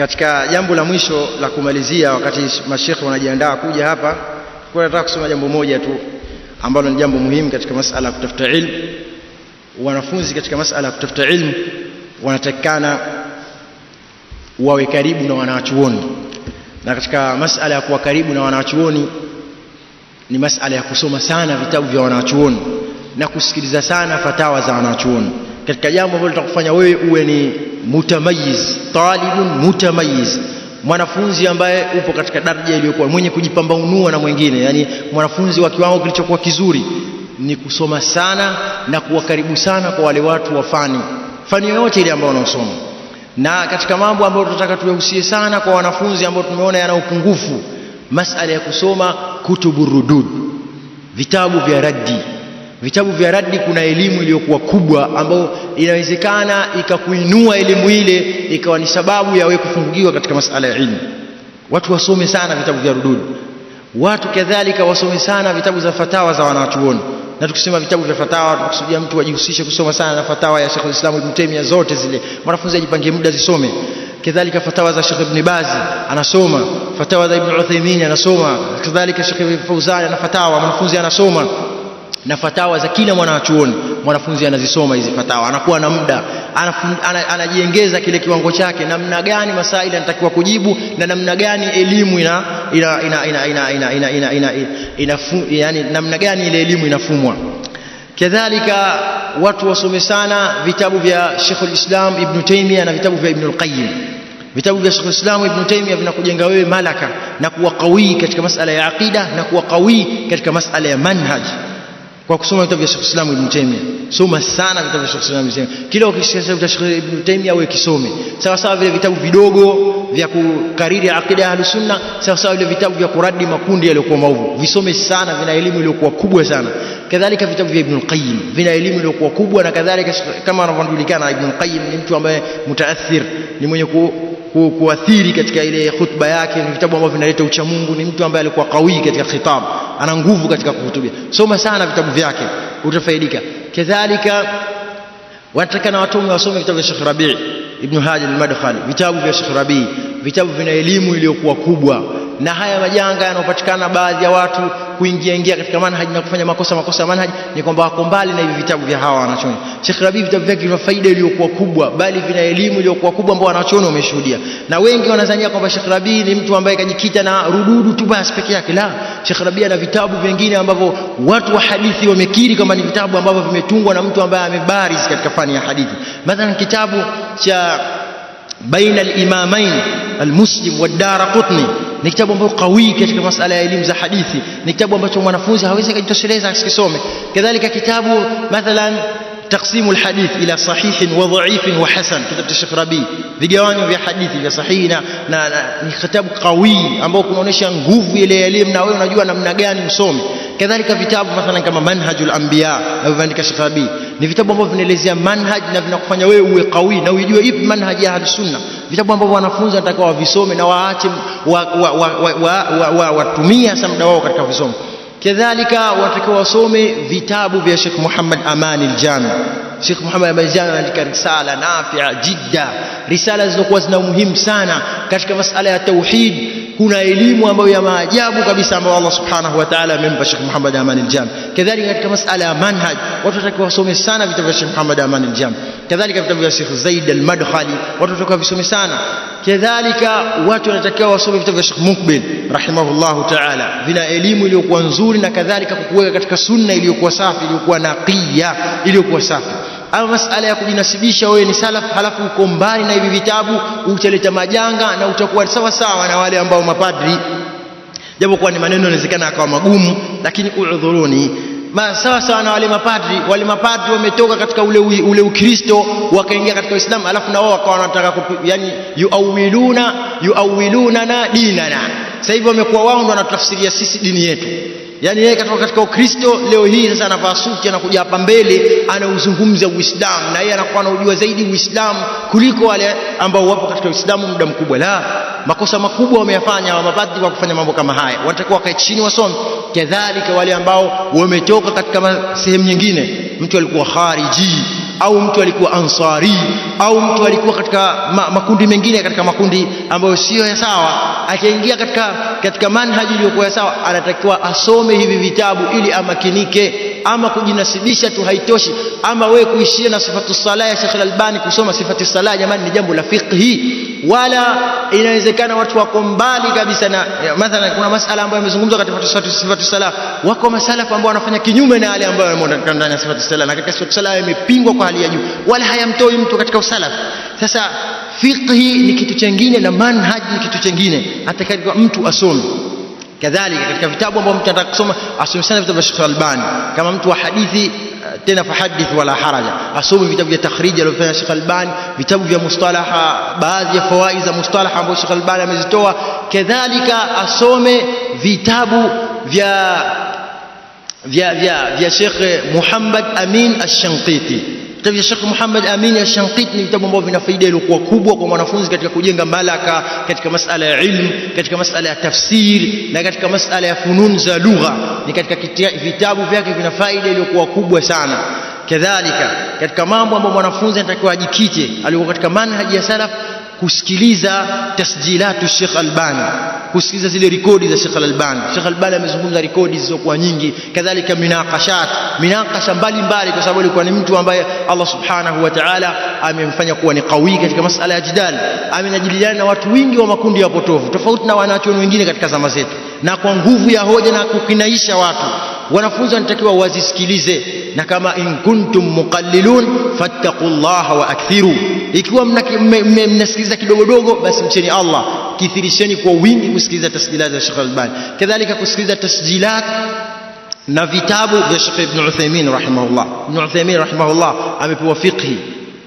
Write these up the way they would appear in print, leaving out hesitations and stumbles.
Katika jambo la mwisho la kumalizia, wakati mashekhe wanajiandaa kuja hapa, kwa nataka kusema jambo moja tu ambalo ni jambo muhimu katika masala ya kutafuta ilmu. Wanafunzi katika masala ya kutafuta ilmu wanatakikana wawe karibu na wanachuoni, na katika masala ya kuwa karibu na wanachuoni ni masala ya kusoma sana vitabu vya wanachuoni na kusikiliza sana fatawa za wanachuoni. Katika jambo ambalo litakufanya wewe uwe ni mutamayiz, talibun mutamayiz, mwanafunzi ambaye upo katika daraja iliyokuwa mwenye kujipambanua na mwingine, yani mwanafunzi wa kiwango kilichokuwa kizuri, ni kusoma sana na kuwa karibu sana kwa wale watu wa fani yoyote ile ambao wanaosoma. Na katika mambo ambayo tunataka tuyahusie sana kwa wanafunzi ambao tumeona yana upungufu, masala ya kusoma kutubu rudud, vitabu vya raddi. Vitabu vya raddi, kuna elimu iliyokuwa kubwa ambayo inawezekana ikakuinua elimu ile ikawa ni sababu ya wewe kufunguliwa katika masala ya ilmu. Watu wasome sana vitabu vya rudud. Watu kadhalika wasome sana vitabu za fatawa za wanachuoni. Na tukisema vitabu vya fatawa, tunakusudia mtu ajihusishe kusoma sana na fatawa ya Sheikh al-Islam Ibn Taymiyyah, zote zile mwanafunzi ajipangie muda zisome. Kadhalika fatawa za Sheikh Ibn Baz anasoma, fatawa za Ibn Uthaymeen anasoma, kadhalika Sheikh Fawzan ana fatawa, mwanafunzi anasoma, na fatawa za kila mwanachuoni mwanafunzi anazisoma hizi fatawa, anakuwa na muda, anajiongeza kile kiwango chake, namna gani masaili anatakiwa kujibu na namna gani elimu yani namna gani ile elimu inafumwa. Kadhalika watu wasome sana vitabu vya Sheikh al-Islam Ibn Taymiyyah na vitabu vya Ibn al-Qayyim. Vitabu vya Sheikh al-Islam Ibn Taymiyyah vinakujenga wewe malaka na kuwa qawi katika masala ya aqida na kuwa qawi katika masala ya manhaj. Kwa kusoma vitabu vya Sheikh al-Islam Ibn Taymiyyah, soma sana vitabu vya Sheikh al-Islam Ibn Taymiyyah. Kila ukisikia vitabu vya Sheikh Ibn Taymiyyah wewe kisome. Sawa sawa vile vitabu vidogo vya kukariri aqida ya Ahlus-Sunnah, sawa sawa vile vitabu vya kuradi makundi yaliyokuwa maovu. Visome sana, vina elimu iliyokuwa kubwa sana. Kadhalika vitabu vya Ibn al-Qayyim vina elimu iliyokuwa kubwa, na kadhalika kama anavyojulikana Ibn al-Qayyim ni mtu ambaye mutaathir, ni mwenye kuathiri katika ile khutba yake, ni vitabu ambavyo vinaleta ucha Mungu, ni mtu ambaye alikuwa qawi katika khitab, ana nguvu katika kuhutubia. Soma sana vitabu vyake utafaidika. Kadhalika wanataka na watu wasome vitabu vya Sheikh Rabi' Ibn Hadi al-Madkhali, vitabu vya Sheikh Rabi', vitabu vina elimu iliyokuwa kubwa. Na haya majanga yanayopatikana baadhi ya watu kuingia katika manhaji na kufanya makosa manhaji, ni kwamba wako mbali na hivi vitabu vya hawa wanachuoni. Sheikh Rabi' vitabu vyake vina faida iliyokuwa kubwa, bali vina elimu iliyokuwa kubwa ambao wanachuoni wameshuhudia. Na wengi wanadhania kwamba Sheikh Rabi' ni mtu ambaye kajikita na rududu tu basi peke yake. La, Sheikh Rabi' ana vitabu vingine ambavyo watu wa hadithi wamekiri kama ni vitabu ambavyo vimetungwa na mtu ambaye amebariz katika fani ya hadithi. Mathalan kitabu cha Baina al-Imamain al-Muslim wa ad-Daraqutni ni kitabu ambacho qawi katika masala ya elimu za hadithi, ni kitabu ambacho mwanafunzi hawezi kujitosheleza asikisome. Kadhalika kitabu mathalan تقسيم الحديث إلى صحيح وضعيف وحسن, كتاب Sheikh Rabi', vigawanyo vya hadithi vya sahihi na ni kitabu qawi ambao kunaonesha nguvu ile elimu na wewe unajua namna gani usome. Kadhalika vitabu mathalan kama Manhajul Anbiya alivyoandika Sheikh Rabi', ni vitabu ambavyo vinaelezea manhaj na vinakufanya wewe uwe qawi na ujue ipi manhaji ya Ahlus-Sunnah. Vitabu ambavyo wanafunzi wanatakiwa wavisome na waache watumie hasa muda wao katika kusoma. Kadhalika watakiwa wasome vitabu vya Sheikh Muhammad Aman al-Jami. Sheikh Muhammad Aman al-Jami anaandika risala nafi'a jidda, risala zilizokuwa zina umuhimu sana katika masala ya tauhid. Kuna elimu ambayo ya maajabu kabisa ambayo Allah subhanahu wa ta'ala amempa Sheikh Muhammad Aman al-Jami. Kadhalika katika masala ya manhaj watu watakiwa wasome sana vitabu vya Sheikh Muhammad Aman al-Jami. Kadhalika vitabu vya Sheikh Zaid al-Madkhali watu watakiwa visome sana. Kadhalika watu wanatakiwa wasome vitabu vya Sheikh Muqbil rahimahullahu ta'ala, vina elimu iliyokuwa nzuri na kadhalika kukuweka katika sunna iliyokuwa safi, iliyokuwa naqiya, iliyokuwa safi. Ama masala ya kujinasibisha wewe ni salaf halafu uko mbali na hivi vitabu, utaleta majanga na utakuwa sawa sawa na wale ambao mapadri, japo kwa ni maneno yanawezekana akawa magumu, lakini uudhuruni sawa sawa na wale mapadri wametoka katika ule Ukristo wakaingia katika Uislamu, alafu na wao wakawa wanataka yani yuawiluna na dinana. Sasa hivi wamekuwa wao ndo wanatafsiria sisi dini yetu. Yani yeye katoka katika Ukristo, leo hii sasa anavaa suti, anakuja hapa mbele anauzungumza Uislamu, na yeye anakuwa anajua zaidi Uislamu kuliko wale ambao wapo katika Uislamu muda mkubwa. La, makosa makubwa wameyafanya wa mapadri kwa kufanya mambo kama haya. Watakuwa wakae chini wasome. Kadhalika wale ambao wametoka katika sehemu nyingine, mtu alikuwa khariji au mtu alikuwa ansari, au mtu alikuwa katika makundi mengine, katika makundi ambayo sio ya sawa, akaingia katika manhaji iliyokuwa ya sawa, anatakiwa asome hivi vitabu ili amakinike. Ama kujinasibisha tu haitoshi, ama wewe kuishia na sifatu salah ya Sheikh Al-Albani, kusoma sifatu salah jamani ni jambo la fiqhi. Wala inawezekana watu wako mbali kabisa na mathalan, kuna masala ambayo yamezungumzwa katika sifatu salah, wako masalafu ambao wanafanya kinyume na yale ambayo yameonekana ndani ya sifatu salah, na katika sifatu salah yamepingwa kwa hali ya juu, wala hayamtoi mtu katika usalaf. Sasa fiqhi ni kitu kingine na manhaji ni kitu kingine, atakaye mtu asome. Kadhalika katika vitabu ambavyo mtu anataka kusoma, asome sana vitabu vya Sheikh Al-Albani. Kama mtu wa hadithi, tena fahadith wala haraja, asome vitabu vya takhrij alivyofanya Sheikh Al-Albani, vitabu vya mustalaha, baadhi ya fawaid za mustalaha ambazo Sheikh Al-Albani amezitoa. Kadhalika asome vitabu vya Sheikh Muhammad Amin Ash-Shanqiti. Vitabu vya Sheikh Muhammad Amin Ash-Shanqiti ni vitabu ambavyo vina faida iliyokuwa kubwa kwa mwanafunzi katika kujenga malaka, katika masala ya ilmu, katika masala ya tafsiri na katika masala ya funun za lugha. Ni katika vitabu vyake vina faida iliyokuwa kubwa sana. Kadhalika katika mambo ambayo mwanafunzi anatakiwa ajikite alikuwa katika manhaji ya salaf, kusikiliza tasjilatu Sheikh Albani, kusikiliza zile rekodi za Sheikh Albani. Sheikh Albani amezungumza rekodi zilizokuwa nyingi. Kadhalika minaqasha mbalimbali, kwa sababu alikuwa ni mtu ambaye Allah subhanahu wa ta'ala amemfanya kuwa ni qawi katika masala ya jidal. Amenajadiliana na watu wengi wa makundi ya potofu tofauti na wanachuoni wengine katika zama zetu, na kwa nguvu ya hoja na kukinaisha watu. Wanafunzi wanatakiwa wazisikilize, na kama in kuntum muqallilun fattaqullaha wa akthiru, ikiwa mnasikiliza kidogodogo basi mcheni Allah, kithirisheni kwa wingi kusikiliza tasjilat za Sheikh Albani. Kadhalika kusikiliza tasjilat na vitabu vya Sheikh Ibn Uthaymeen rahimahullah. Ibn Uthaymeen rahimahullah amepewa fiqhi,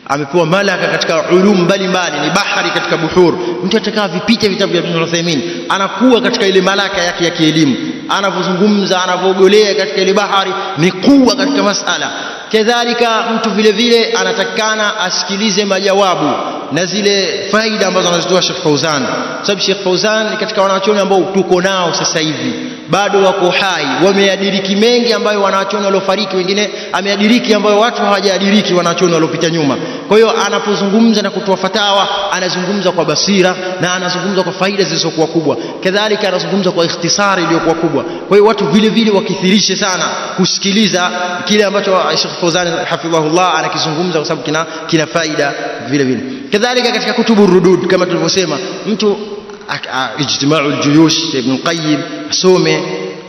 amepewa malaka katika ulum mbalimbali, ni bahari katika buhur. Mtu atakaa vipite vitabu vya Ibn Uthaymeen, anakuwa katika ile malaka yake ya kielimu, anavozungumza, anavogolea katika ile bahari, ni kuwa katika masala. Kadhalika mtu vile vile anatakana asikilize majawabu na zile faida ambazo anazitoa Sheikh Fauzan, sababu Sheikh Fauzan ni katika wanachuoni ambao tuko nao sasa hivi, bado wako hai, wameadiriki mengi ambayo wanachuoni waliofariki wengine ameadiriki, ambayo watu hawajadiriki wanachuoni waliopita nyuma. Kwa hiyo anapozungumza na kutoa fatawa, anazungumza kwa basira na anazungumza kwa faida zilizokuwa kubwa. Kadhalika anazungumza kwa ikhtisari iliyokuwa kubwa. Kwa hiyo watu vile vile wakithirishe sana kusikiliza kile ambacho Sheikh Fauzan hafidhahullah anakizungumza, kwa sababu kina faida vile vile. Kadhalika katika kutubu rudud, kama tulivyosema, mtu ijtima'u al-juyush Ibn Qayyim asome.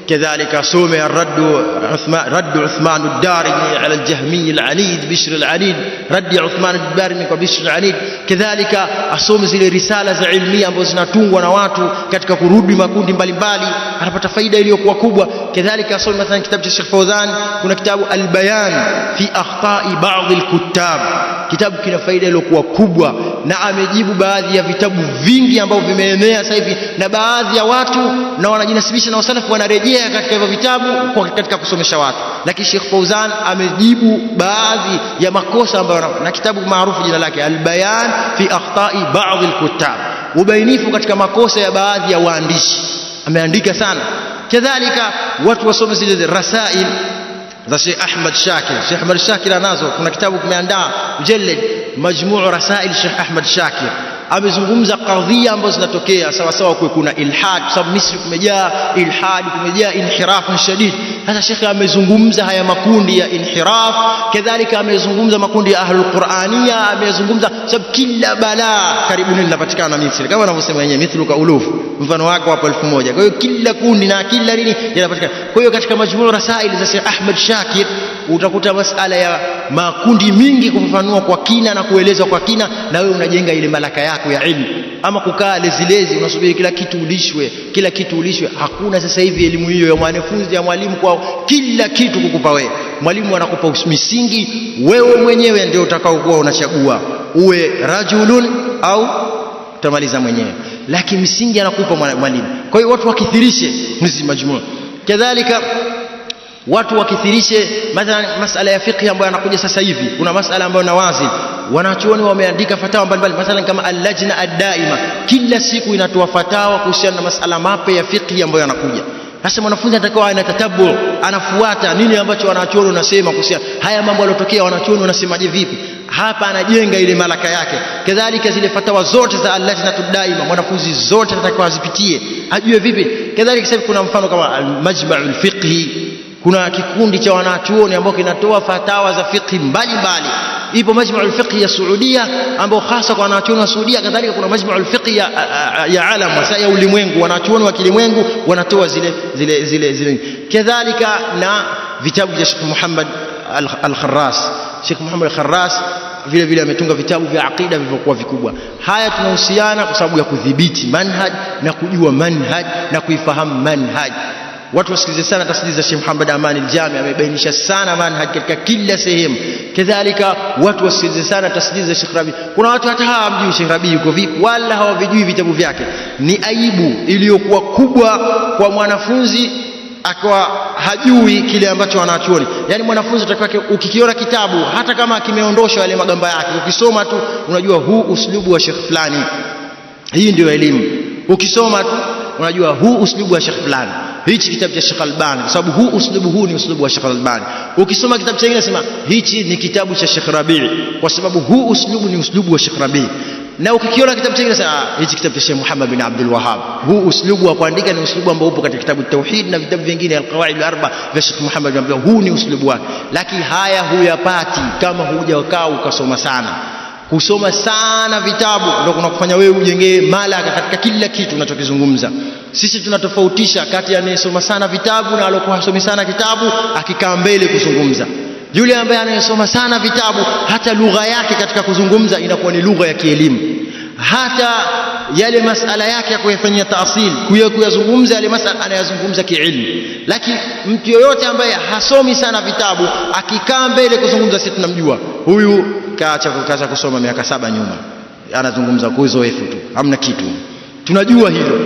كذلك صوم رد عثمان الدارمي على الجهمي العنيد بشر العنيد، رد عثمان الدارمي وبشر العنيد. كذلك asome zile risala za ilmia ambazo zinatungwa na watu katika kurudi makundi mbalimbali, anapata faida iliyokuwa kubwa. Kadhalika asome mathalan kitabu cha Sheikh Fauzan, kuna kitabu Al-Bayan fi akhta'i ba'd al-kuttab. Kitabu kina faida iliyokuwa kubwa, na amejibu baadhi ya vitabu vingi ambavyo vimeenea sasa hivi, na baadhi ya watu na wanajinasibisha na usalafu wanarejea katika hivyo vitabu katika kusomesha watu. Lakini Sheikh Fauzan amejibu baadhi ya makosa ambayo, na kitabu maarufu jina lake Al-Bayan fi akhta'i ba'd al-kuttab, ubainifu katika makosa ya baadhi ya waandishi, ameandika sana. Kadhalika watu wasome zile rasail za Sheikh Ahmad Shakir. Sheikh Ahmad Shakir anazo, kuna kitabu kimeandaa mujallad majmuu rasail Sheikh Ahmad Shakir. Amezungumza kadhia ambazo zinatokea sawa sawa, kuna ilhad, sababu Misri kumejaa ilhad, kumejaa inhiraf shadid. Sasa Sheikh amezungumza haya makundi ya inhiraf. Kadhalika amezungumza makundi ya ahlul qur'ania, amezungumza sababu kila balaa karibuni linapatikana Misri, kama anavyosema yeye, mithluka uluf, mfano wako hapo 1000. Kwa hiyo kila kundi na kila nini yanapatikana. Kwa hiyo katika majmuu rasail za Sheikh Ahmad Shakir utakuta masala ya makundi mingi kufafanua kwa kina na kuelezwa kwa kina, na wewe unajenga ile malaka yako ya ilmu. Ama kukaa lezilezi unasubiri kila kitu ulishwe, hakuna sasa hivi elimu hiyo ya mwanafunzi ya mwalimu kwao, kila kitu kukupa wewe. Mwalimu anakupa misingi, wewe mwenyewe ndio utakao kuwa unachagua uwe rajulun au utamaliza mwenyewe, lakini misingi anakupa mwalimu. Kwa hiyo watu wakithirishe hizi majmuu. Kadhalika watu wakithirishe mathalan masala ya fiqh ambayo yanakuja sasa hivi. Kuna masala ambayo nawazil, wanachuoni wameandika fatawa mbalimbali, mathalan kama al-lajna ad-daima, kila siku inatoa fatawa kuhusiana na masala mapya ya fiqh ambayo yanakuja. Sasa mwanafunzi anatakiwa anatatabu, anafuata nini ambacho wanachuoni wanasema kuhusu haya mambo yalotokea, wanachuoni wanasemaje vipi. Hapa anajenga ile malaka yake. Kadhalika zile fatawa zote za al-lajnatud daima mwanafunzi zote anatakiwa azipitie, ajue vipi. Kadhalika sasa kuna mfano kama al-majma'ul fiqhi, kuna kikundi cha wanachuoni ambao kinatoa fatawa za fiqhi mbalimbali. Ipo majma'ul fiqhi ya Saudia ambao hasa kwa wanachuoni wa Saudia. Kadhalika kuna majma'ul fiqhi ya alam wa ya ulimwengu, wanachuoni wa kilimwengu wanatoa zile. Kadhalika na vitabu vya Sheikh Muhammad al-Kharras. Sheikh Muhammad al-Kharras vile vile ametunga vitabu vya aqida vilivyokuwa vikubwa. Haya tunahusiana kwa sababu ya kudhibiti manhaj na kujua manhaj na kuifahamu manhaj. Watu wasikilize sana tasdiza Sheikh Muhammad Aman al-Jami, amebainisha sana manhaj katika kila sehemu. Kadhalika watu wasikilize sana tasdiza Sheikh Rabi. Kuna watu hata hawamjui Sheikh Rabi yuko vipi, wala hawavijui vitabu vyake. Ni aibu iliyokuwa kubwa kwa mwanafunzi akawa hajui kile ambacho wanachuoni. Yani mwanafunzi utakiwa ukikiona kitabu hata kama kimeondoshwa yale magamba yake, ukisoma tu unajua huu uslubu wa Sheikh fulani. Hii ndio elimu. Ukisoma tu unajua huu uslubu wa Sheikh fulani. Hichi kitabu cha Sheikh Albani kwa sababu huu uslubu huu ni uslubu wa Sheikh Albani. Ukisoma kitabu kingine sema hichi ni kitabu cha Sheikh Rabi kwa sababu huu uslubu ni uslubu wa Sheikh Rabi. Na ukikiona kitabu kingine sema hichi kitabu cha Sheikh Muhammad bin Abdul Wahhab, huu uslubu wa kuandika ni uslubu ambao upo katika kitabu Tauhid na vitabu vingine al-Qawaid al-Arba vya Sheikh Muhammad bin Abdul Wahhab. Huu ni uslubu wake, lakini haya huyapati kama hujakaa ukasoma sana. Kusoma sana vitabu ndio kunakufanya wewe ujengee malaka katika kila kitu unachokizungumza. Sisi tunatofautisha kati ya anayesoma sana vitabu na aliyokuwa hasomi sana kitabu akikaa mbele kuzungumza. Yule ambaye anayesoma sana vitabu hata lugha yake katika kuzungumza inakuwa ni lugha ya kielimu. Hata yale masala yake ya kuyafanyia taasil, kuyazungumza yale masala anayazungumza kiilmu. Lakini mtu yoyote ambaye hasomi sana vitabu akikaa mbele kuzungumza, sisi tunamjua huyu kaacha kusoma miaka 7 nyuma, anazungumza kwa uzoefu tu, hamna kitu. Tunajua hilo.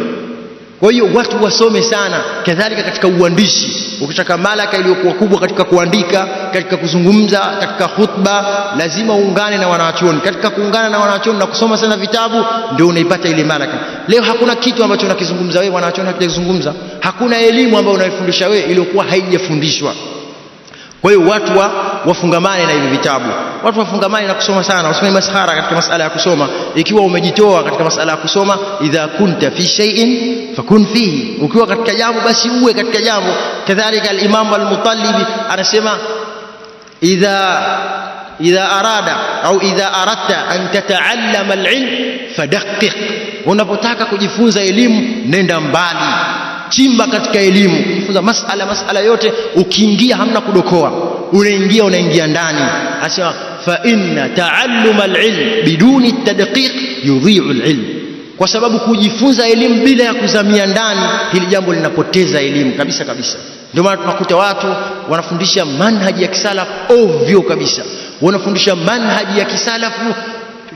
Kwa hiyo watu wasome sana. Kadhalika katika uandishi, ukitaka malaka iliyokuwa kubwa katika kuandika, katika kuzungumza, katika khutba, lazima uungane na wanachuoni. Katika kuungana na wanachuoni na kusoma sana vitabu ndio unaipata ile malaka. Leo hakuna kitu ambacho unakizungumza wewe wanachuoni hakizungumza. Hakuna elimu ambayo unaifundisha wewe iliyokuwa haijafundishwa. Kwa hiyo watu wafungamane na hivi vitabu. Watu wafungamane na kusoma sana, usifanye maskhara katika masala ya kusoma. Ikiwa umejitoa katika masala ya kusoma, idha kunta fi shay'in fakun fihi, ukiwa katika jambo basi uwe katika jambo. Kadhalika al-Imam al-Mutallibi anasema idha arada au idha aradta an tata'allama al-ilm fadaqqiq, unapotaka kujifunza elimu nenda mbali, chimba katika elimu, kujifunza masala yote. Ukiingia hamna kudokoa, unaingia ndani. Asema fa inna ta'alluma al-ilm biduni tadqiq yudhi'u al-ilm, kwa sababu kujifunza elimu bila ya kuzamia ndani, hili jambo linapoteza elimu kabisa kabisa. Ndio maana tunakuta watu wanafundisha manhaji ya kisalaf ovyo kabisa, wanafundisha manhaji ya kisalafu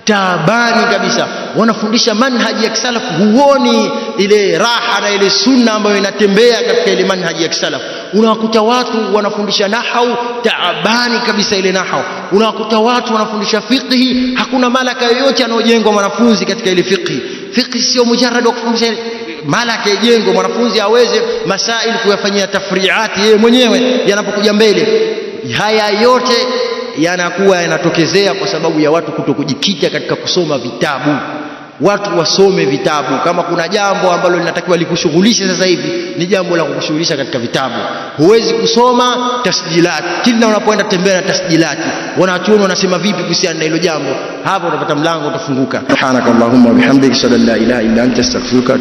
taabani kabisa, wanafundisha manhaji ya kisalaf, huoni ile raha na ile sunna ambayo inatembea katika ile manhaji ya kisalaf. Unawakuta watu wanafundisha nahau taabani kabisa ile nahau. Unawakuta watu wanafundisha fiqhi, hakuna malaka yoyote anayojengwa mwanafunzi katika ile fiqhi. Fiqhi sio mujarrad wa kufundisha, malaka yajengwe mwanafunzi aweze masail kuyafanyia tafriati yeye mwenyewe yanapokuja mbele. Haya yote yanakuwa yanatokezea kwa sababu ya watu kutokujikita katika kusoma vitabu. Watu wasome vitabu. Kama kuna jambo ambalo linatakiwa likushughulishe sasa hivi, ni jambo la kukushughulisha katika vitabu. Huwezi kusoma tasjilati, kila unapoenda tembea na tasjilati wanachuoni wanasema vipi kuhusiana na hilo jambo, hapo utapata mlango utafunguka. Subhanakallahumma wa bihamdika, ashhadu an la ilaha illa anta, astaghfiruka.